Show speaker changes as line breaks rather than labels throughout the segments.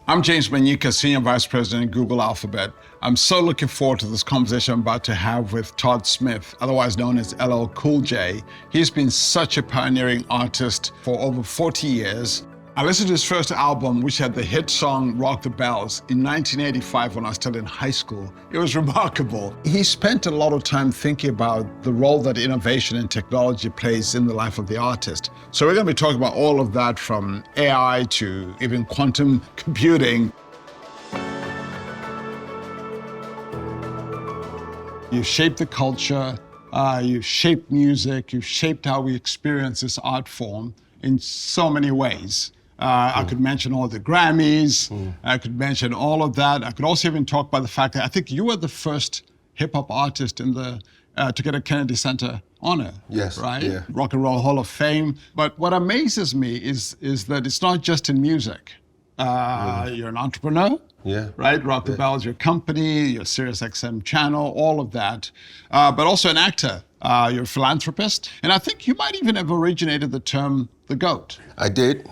I'm James Manyika, Senior Vice President at Google Alphabet. I'm so looking forward to this conversation I'm about to have with Todd Smith, otherwise known as LL Cool J. He's been such a pioneering artist for over 40 years. I listened to his first album, which had the hit song Rock the Bells, in 1985 when I was still in high school. It was remarkable. He spent a lot of time thinking about the role that innovation and technology plays in the life of the artist. So we're going to be talking about all of that, from AI to even quantum computing. You've shaped the culture, you've shaped music, you've shaped how we experience this art form in so many ways. I could mention all the Grammys, I could mention all of that. I could also even talk about the fact that I think you were the first hip hop artist in the to get a Kennedy Center honor.
Yes,
right?
yeah.
Rock and Roll Hall of Fame. But what amazes me is that it's not just in music. You're an entrepreneur.
Yeah.
Right? Rock the Bells, your company, your SiriusXM channel, all of that. But also an actor. You're a philanthropist. And I think you might even have originated the term the GOAT.
I did,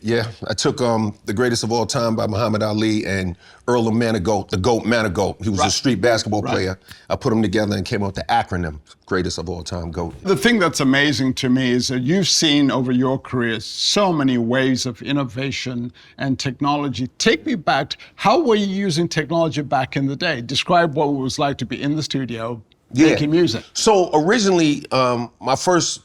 yeah. I took The Greatest of All Time by Muhammad Ali and Earl of Manigault, the GOAT Manigault. He was a street basketball player. I put them together and came up with the acronym, Greatest of All Time, GOAT.
The thing that's amazing to me is that you've seen over your career so many ways of innovation and technology. Take me back, how were you using technology back in the day? Describe what it was like to be in the studio making music.
So originally, my first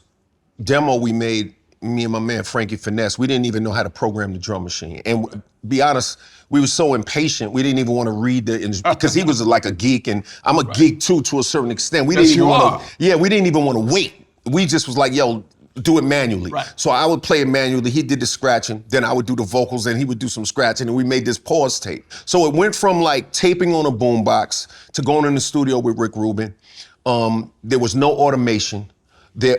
demo we made, me and my man Frankie Finesse, we didn't even know how to program the drum machine. And be honest, we were so impatient, we didn't even want to read because he was like a geek, and I'm a geek too, to a certain extent. We didn't even want to, we didn't even want to wait. We just was like, yo, do it manually. So I would play it manually, he did the scratching, then I would do the vocals, and he would do some scratching, and we made this pause tape. So it went from like taping on a boombox to going in the studio with Rick Rubin. There was no automation.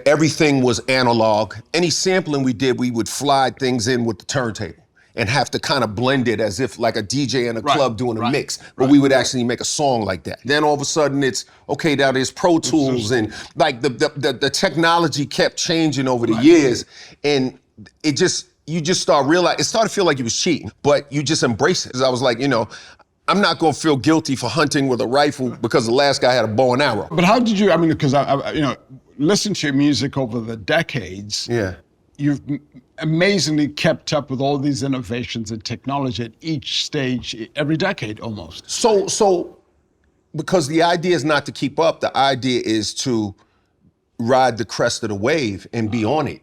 Everything was analog. Any sampling we did, we would fly things in with the turntable and have to kind of blend it as if like a DJ in a club doing a mix. But we would actually make a song like that. Then all of a sudden it's, okay, now there's Pro Tools, and like the technology kept changing over the years, and you just start realizing, it started to feel like you was cheating, but you just embrace it. 'Cause I was like, I'm not gonna feel guilty for hunting with a rifle because the last guy had a bow and arrow.
But how did you, because I listened to your music over the decades. Yeah. You've amazingly kept up with all these innovations and technology at each stage, every decade almost.
So because the idea is not to keep up, the idea is to ride the crest of the wave and be on it.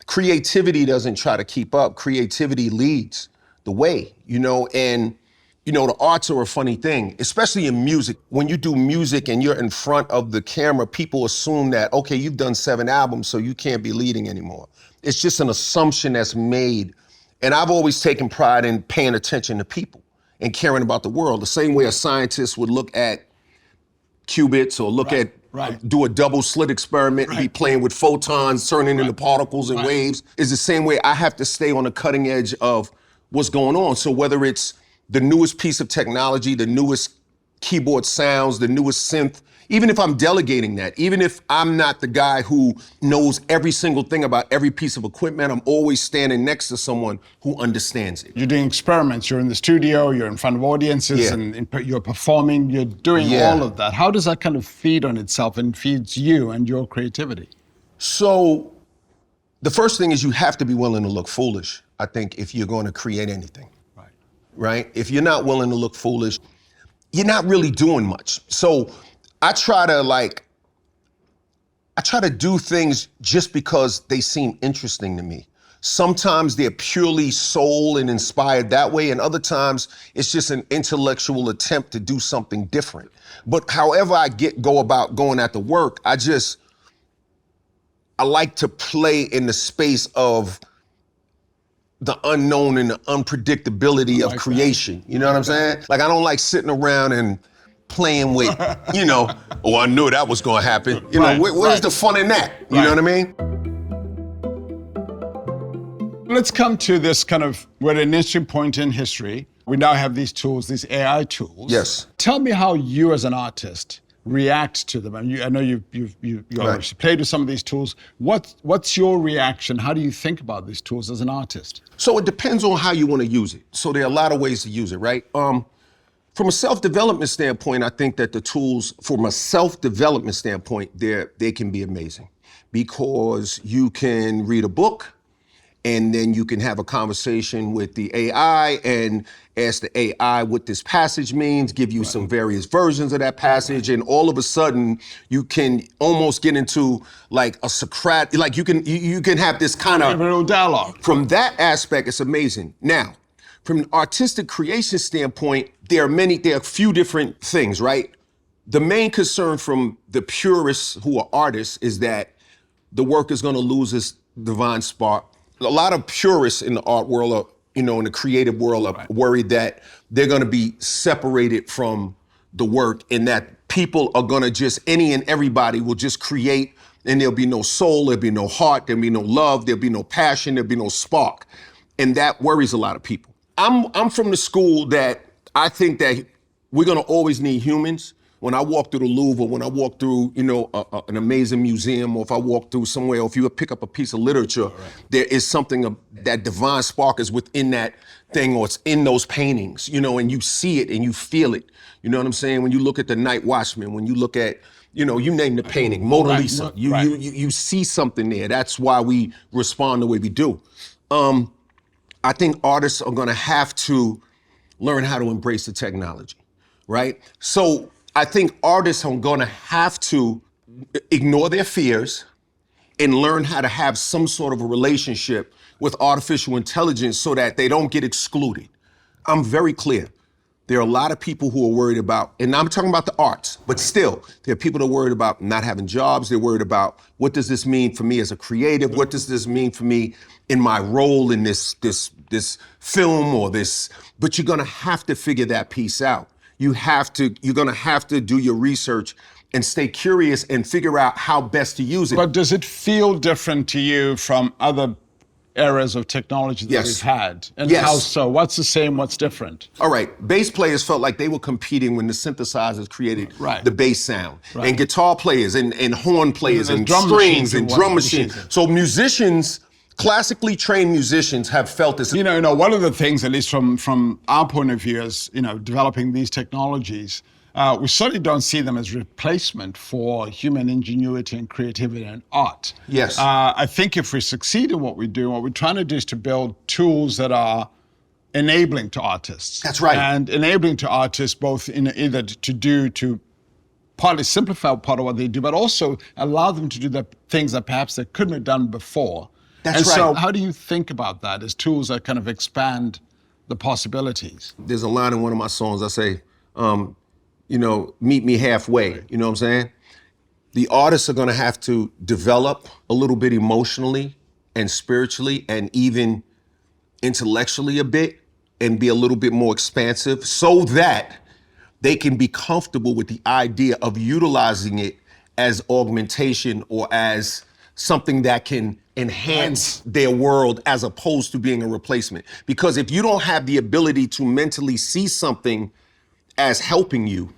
Creativity doesn't try to keep up, creativity leads the way, and the arts are a funny thing, especially in music. When you do music and you're in front of the camera, people assume that, okay, you've done 7 albums, so you can't be leading anymore. It's just an assumption that's made. And I've always taken pride in paying attention to people and caring about the world. The same way a scientist would look at qubits or look at, do a double slit experiment, be playing with photons, turning into particles and waves, is the same way I have to stay on the cutting edge of what's going on. So whether it's the newest piece of technology, the newest keyboard sounds, the newest synth, even if I'm delegating that, even if I'm not the guy who knows every single thing about every piece of equipment, I'm always standing next to someone who understands it.
You're doing experiments, you're in the studio, you're in front of audiences, and you're performing, you're doing all of that. How does that kind of feed on itself and feeds you and your creativity?
So the first thing is you have to be willing to look foolish, I think, if you're going to create anything. Right? If you're not willing to look foolish, you're not really doing much. So I try to do things just because they seem interesting to me. Sometimes they're purely soul and inspired that way, and other times it's just an intellectual attempt to do something different. But however I go about going at the work, I like to play in the space of the unknown and the unpredictability of creation. You know what I'm saying? Like, I don't like sitting around and playing with, oh, I knew that was gonna happen. Where's the fun in that? You know what I mean?
Let's come to this kind of, we're at an interesting point in history. We now have these tools, these AI tools.
Yes.
Tell me how you as an artist react to them? And I know you
Right.
obviously played with some of these tools. What's your reaction? How do you think about these tools as an artist?
So it depends on how you want to use it. So there are a lot of ways to use it, right? From a self-development standpoint, I think that the tools, from a self-development standpoint, they can be amazing, because you can read a book, and then you can have a conversation with the AI and ask the AI what this passage means, give you some various versions of that passage, and all of a sudden you can almost get into like a Socratic, like you can have this kind of
Real dialogue.
From that aspect, it's amazing. Now, from an artistic creation standpoint, there are a few different things, right? The main concern from the purists who are artists is that the work is going to lose its divine spark. A lot of purists in the art world, are, in the creative world, are worried that they're going to be separated from the work, and that people are going to just, any and everybody will just create, and there'll be no soul, there'll be no heart, there'll be no love, there'll be no passion, there'll be no spark. And that worries a lot of people. I'm from the school that I think that we're going to always need humans. When I walk through the Louvre, or when I walk through, an amazing museum, or if I walk through somewhere, or if you pick up a piece of literature, there is something that divine spark is within that thing, or it's in those paintings, and you see it and you feel it. You know what I'm saying? When you look at the Night Watchman, when you look at, you name the painting, Mona Lisa, you see something there. That's why we respond the way we do. I think artists are going to have to learn how to embrace the technology, right? So I think artists are going to have to ignore their fears and learn how to have some sort of a relationship with artificial intelligence so that they don't get excluded. I'm very clear. There are a lot of people who are worried about, and I'm talking about the arts, but still, there are people that are worried about not having jobs. They're worried about, what does this mean for me as a creative? What does this mean for me in my role in this film or this? But you're gonna have to figure that piece out. You're gonna have to do your research and stay curious and figure out how best to use it.
But does it feel different to you from other eras of technology that we've had? And how so? What's the same, what's different?
All right, bass players felt like they were competing when the synthesizers created the bass sound. And guitar players and horn players and strings and drum machines. So musicians, classically trained musicians, have felt this.
One of the things, at least from our point of view as, developing these technologies, we certainly don't see them as replacement for human ingenuity and creativity and art.
Yes.
I think if we succeed in what we do, what we're trying to do is to build tools that are enabling to artists.
That's right.
And enabling to artists both in either to partly simplify part of what they do, but also allow them to do the things that perhaps they couldn't have done before.
That's right.
So how do you think about that as tools that kind of expand the possibilities?
There's a line in one of my songs, I say, meet me halfway, you know what I'm saying? The artists are gonna have to develop a little bit emotionally and spiritually and even intellectually a bit, and be a little bit more expansive so that they can be comfortable with the idea of utilizing it as augmentation or as something that can enhance their world as opposed to being a replacement. Because if you don't have the ability to mentally see something as helping you,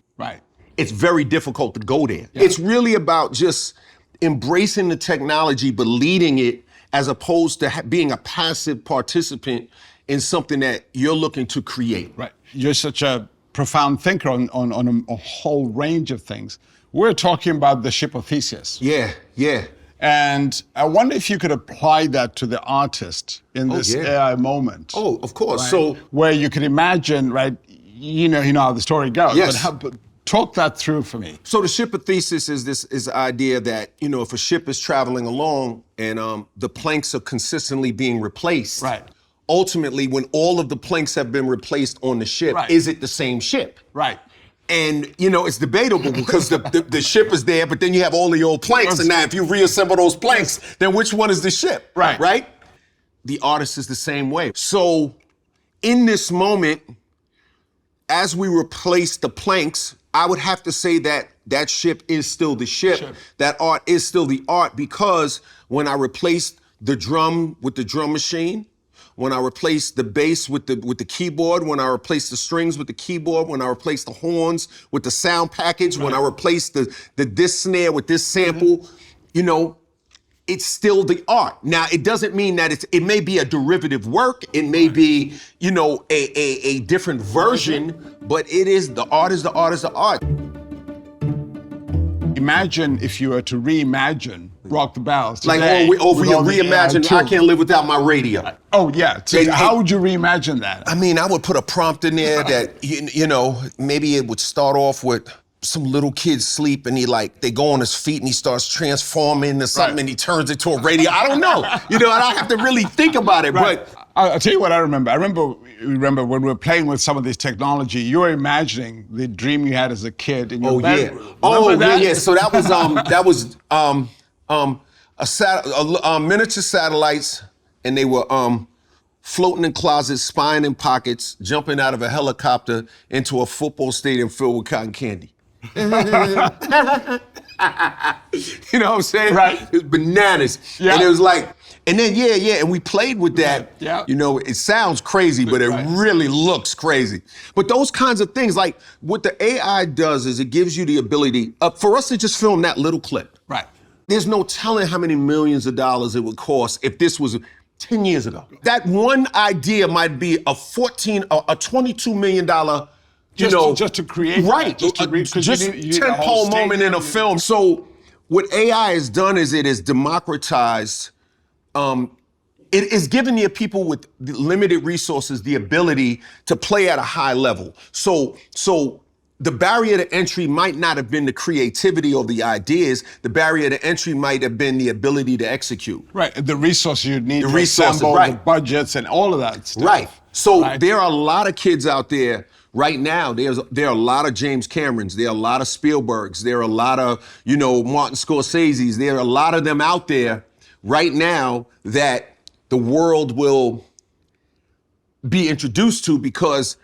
it's very difficult to go there. It's really about just embracing the technology, but leading it as opposed to being a passive participant in something that you're looking to create.
Right. You're such a profound thinker on a whole range of things. We're talking about the ship of Theseus.
Yeah.
And I wonder if you could apply that to the artist in this AI moment.
Oh, of course.
Right?
So
where you can imagine, right? You know how the story goes.
Yes.
But talk that through for me.
So the ship of Theseus is the idea that, if a ship is traveling along and the planks are consistently being replaced. Ultimately, when all of the planks have been replaced on the ship, is it the same ship? And, it's debatable because the ship is there, but then you have all the old planks. And now if you reassemble those planks, then which one is the ship? Right? The artist is the same way. So in this moment, as we replace the planks, I would have to say that that ship is still the ship. That art is still the art, because when I replaced the drum with the drum machine, when I replace the bass with the keyboard, when I replace the strings with the keyboard, when I replace the horns with the sound package, when I replace the this snare with this sample, you know, it's still the art. Now, it doesn't mean that it may be a derivative work, it may be, you know, a different version, but it is, the art is the art is the art.
Imagine if you were to reimagine Rock the Bells
Like,
today,
over
with
here,
all the
reimagine,
AI
I Can't Live Without My Radio.
Oh, yeah. So how would you reimagine that?
I mean, I would put a prompt in there that, you know, maybe it would start off with some little kid sleep and they go on his feet and he starts transforming into something and he turns into a radio. I don't know. You know, and I have to really think about it. But
I'll tell you what I remember. I remember when we were playing with some of this technology, you were imagining the dream you had as a kid in your bedroom.
Yeah. So that was miniature satellites, and they were floating in closets, spying in pockets, jumping out of a helicopter into a football stadium filled with cotton candy. You know what I'm saying?
Right.
It was bananas.
Yeah.
And it was like, and then, and we played with that.
Yeah.
You know, it sounds crazy, but it really looks crazy. But those kinds of things, like what the AI does is it gives you the ability for us to just film that little clip.
Right.
There's no telling how many millions of dollars it would cost if this was 10 years ago. That one idea might be a $22 million,
just to create,
right?
Just
tentpole moment in a film. So what AI has done is it has democratized. It is giving the people with limited resources the ability to play at a high level. So the barrier to entry might not have been the creativity or the ideas. The barrier to entry might have been the ability to execute.
Right, the resources you need to
resources,
assemble, the budgets and all of that stuff.
Right. So there are a lot of kids out there right now. There are a lot of James Camerons. There are a lot of Spielbergs. There are a lot of, Martin Scorseses. There are a lot of them out there right now that the world will be introduced to because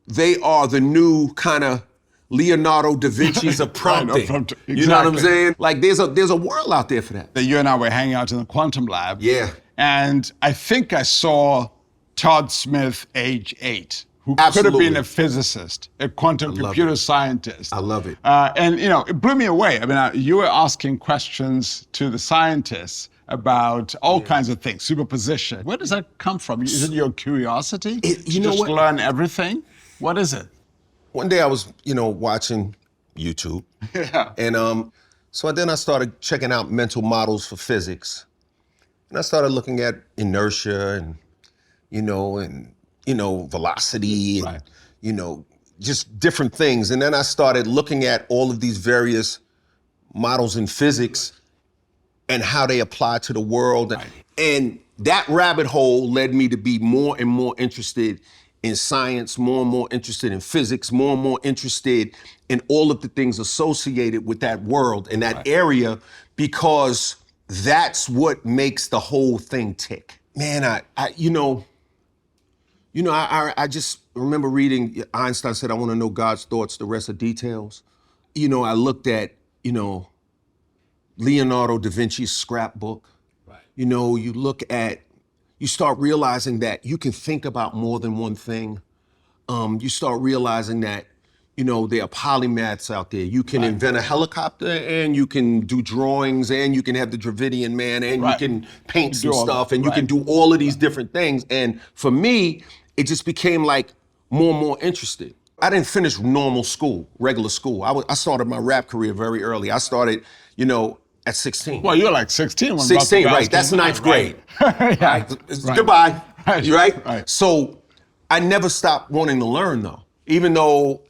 they are the new kind of Leonardo da Vinci's of prompting.
Exactly.
You know what I'm saying? Like there's a world out there for that.
You and I were hanging out in the quantum lab.
Yeah.
And I think I saw Todd Smith, age 8, who
Absolutely.
could have been a physicist, a quantum computer scientist.
I love it.
And it blew me away. I mean, you were asking questions to the scientists about all kinds of things, superposition. Where does that come from? Is it your curiosity? Learn everything? What is it?
One day I was, watching YouTube.
Yeah.
And so then I started checking out mental models for physics. And I started looking at inertia and velocity and, just different things. And then I started looking at all of these various models in physics and how they apply to the world. Right. And that rabbit hole led me to be more and more interested in science, more and more interested in physics, more and more interested in all of the things associated with that world and that area, because that's what makes the whole thing tick. Man, I just remember reading Einstein said, I want to know God's thoughts, the rest are details. I looked at, Leonardo da Vinci's scrapbook. Right. You start realizing that you can think about more than one thing. You start realizing that, there are polymaths out there. You can invent a helicopter and you can do drawings and you can have the Dravidian man and you can paint some stuff and you can do all of these different things. And for me, it just became like more and more interested. I didn't finish normal school, regular school. I started my rap career very early. I started, at 16.
Well, you're like 16 when
16, right? That's ninth grade.
Right.
Goodbye.
Right.
Right. So I never stopped wanting to learn, though. Even though,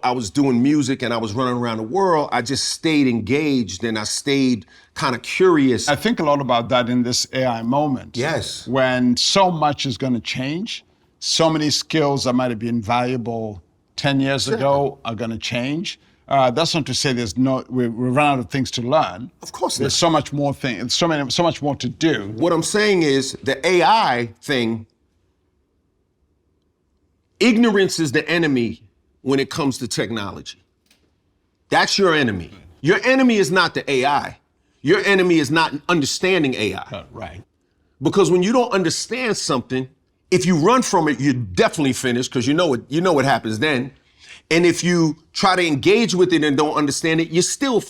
I was doing music and I was running around the world, I just stayed engaged and I stayed kind of curious.
I think a lot about that in this AI moment.
Yes.
When so much is going to change, so many skills that might have been valuable 10 years ago are going to change. That's not to say we run out of things to learn.
Of course not.
There's so much more things, so much more to do.
What I'm saying is the AI thing, ignorance is the enemy when it comes to technology. That's your enemy. Your enemy is not the AI. Your enemy is not understanding AI.
Right.
Because when you don't understand something, if you run from it, you're definitely finished because you know what happens then. And if you try to engage with it and don't understand it, you're still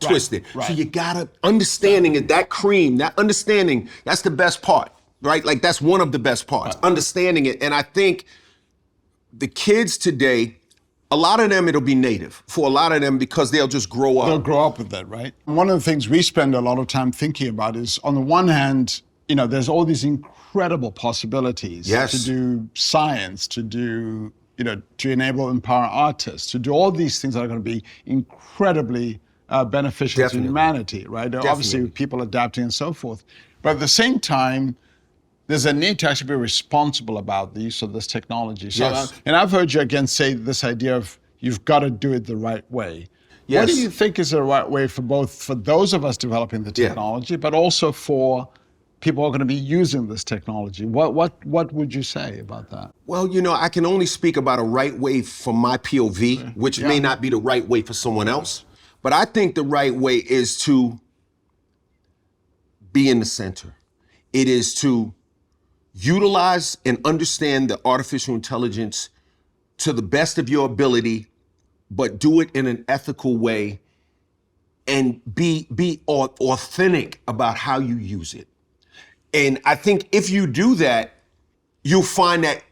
twisted.
Right.
So you gotta understanding it, that cream, that understanding, that's the best part, right? Like that's one of the best parts, understanding it. And I think the kids today, a lot of them, it'll be native for a lot of them because they'll just grow up.
They'll grow up with that, right? One of the things we spend a lot of time thinking about is, on the one hand, there's all these incredible possibilities to do science, to do, to enable, empower artists, to do all these things that are going to be incredibly beneficial to humanity, right? Obviously, people adapting and so forth. But at the same time, there's a need to actually be responsible about the use of this technology. So, and I've heard you again say this idea of you've got to do it the right way. What do you think is the right way for those of us developing the technology, but also for people who are going to be using this technology? What would you say about that?
Well, I can only speak about a right way from my POV, which may not be the right way for someone else. But I think the right way is to be in the center. It is to utilize and understand the artificial intelligence to the best of your ability, but do it in an ethical way and be authentic about how you use it. And I think if you do that, you'll find that,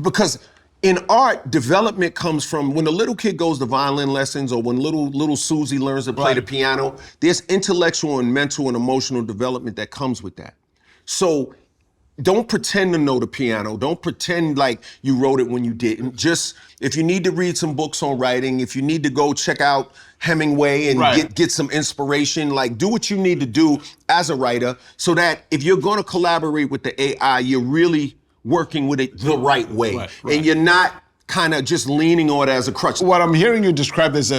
because in art, development comes from when a little kid goes to violin lessons or when little Susie learns to play the piano, there's intellectual and mental and emotional development that comes with that. So don't pretend to know the piano. Don't pretend like you wrote it when you didn't. Just, if you need to read some books on writing, if you need to go check out Hemingway and get some inspiration, like do what you need to do as a writer so that if you're going to collaborate with the AI, you're really working with it the right way. And you're not kind of just leaning on it as a crutch.
What I'm hearing you describe is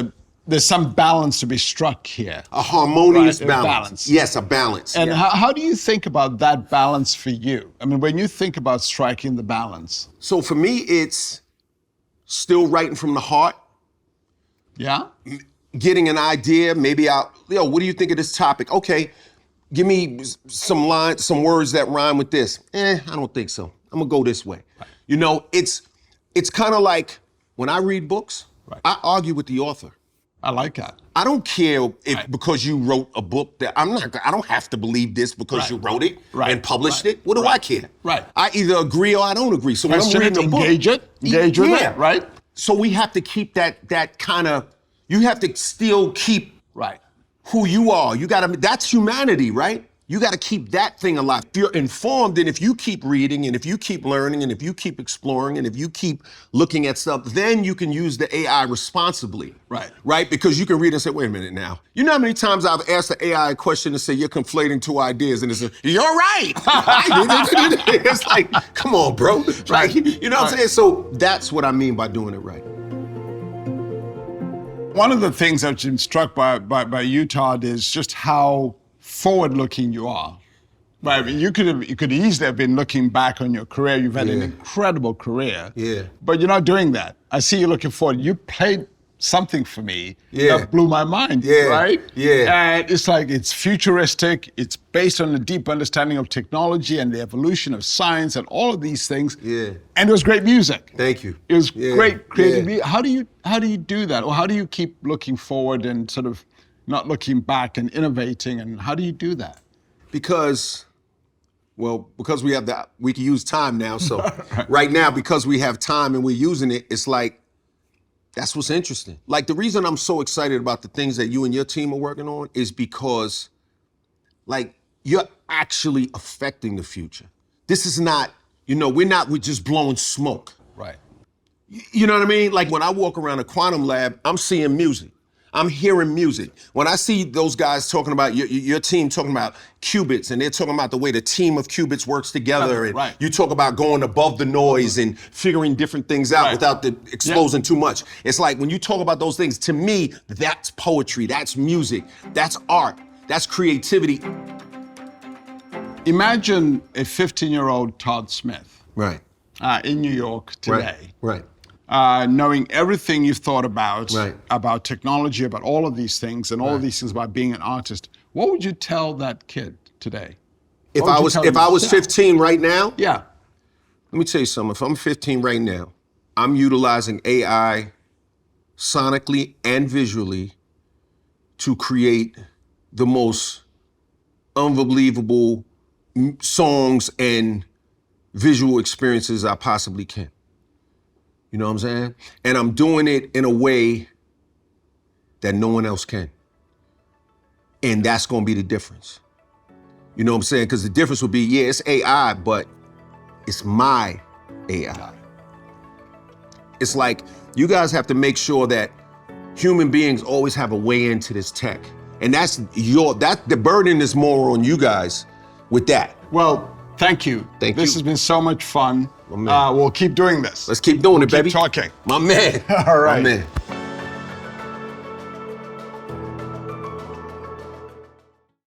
there's some balance to be struck here.
A harmonious balance. Yes, a balance.
And how do you think about that balance for you? I mean, when you think about striking the balance.
So for me, it's still writing from the heart.
Yeah?
Getting an idea, maybe what do you think of this topic? Okay, give me some words that rhyme with this. I don't think so. I'm gonna go this way. It's kind of like when I read books, I argue with the author.
I like that.
I don't care if because you wrote a book that I don't have to believe this because you wrote it and published it. What do I care? I either agree or I don't agree. So when I'm reading a book, engage with it, right? So we have to keep that kind of, you have to still keep who you are. That's humanity, right? You got to keep that thing alive. If you're informed and if you keep reading and if you keep learning and if you keep exploring and if you keep looking at stuff, then you can use the AI responsibly. Right? Because you can read and say, wait a minute now. You know how many times I've asked the AI a question and say, you're conflating two ideas, and it's you're right. It's like, come on, bro. Right? You know what I'm saying? So that's what I mean by doing it right.
One of the things I've been struck by you, Todd, is just how forward-looking you are. Right? I mean, you could easily have been looking back on your career. You've had an incredible career. But you're not doing that. I see you looking forward. You played something for me that blew my mind, right? And it's like, it's futuristic. It's based on a deep understanding of technology and the evolution of science and all of these things. And it was great music.
Thank you.
It was great creative music. How do you do that? Or how do you keep looking forward and sort of not looking back and innovating? And how do you do that?
Because we can use time now. So right now, because we have time and we're using it, it's like, that's what's interesting. Like, the reason I'm so excited about the things that you and your team are working on is because, like, you're actually affecting the future. This is not, we're just blowing smoke. You know what I mean? Like, when I walk around a quantum lab, I'm seeing music. I'm hearing music. When I see those guys talking about, your team talking about qubits, and they're talking about the way the team of qubits works together, and you talk about going above the noise and figuring different things out without exposing too much. It's like, when you talk about those things, to me, that's poetry, that's music, that's art, that's creativity.
Imagine a 15-year-old Todd Smith in New York today. Knowing everything you've thought about technology, about all of these things, and all of these things about being an artist. What would you tell that kid today?
If
What would
I
you
was
tell
if
them?
I was
Yeah.
15 right now,
Yeah.
let me tell you something. If I'm 15 right now, I'm utilizing AI sonically and visually to create the most unbelievable songs and visual experiences I possibly can. You know what I'm saying? And I'm doing it in a way that no one else can. And that's gonna be the difference. You know what I'm saying? Because the difference would be, yeah, it's AI, but it's my AI. It's like you guys have to make sure that human beings always have a way into this tech. And the burden is more on you guys with that.
Well, thank you.
Thank
This
you.
has been so much fun.
My man.
We'll keep doing this.
Let's keep doing
We'll
it, baby.
Keep talking.
My man.
All right.
My man.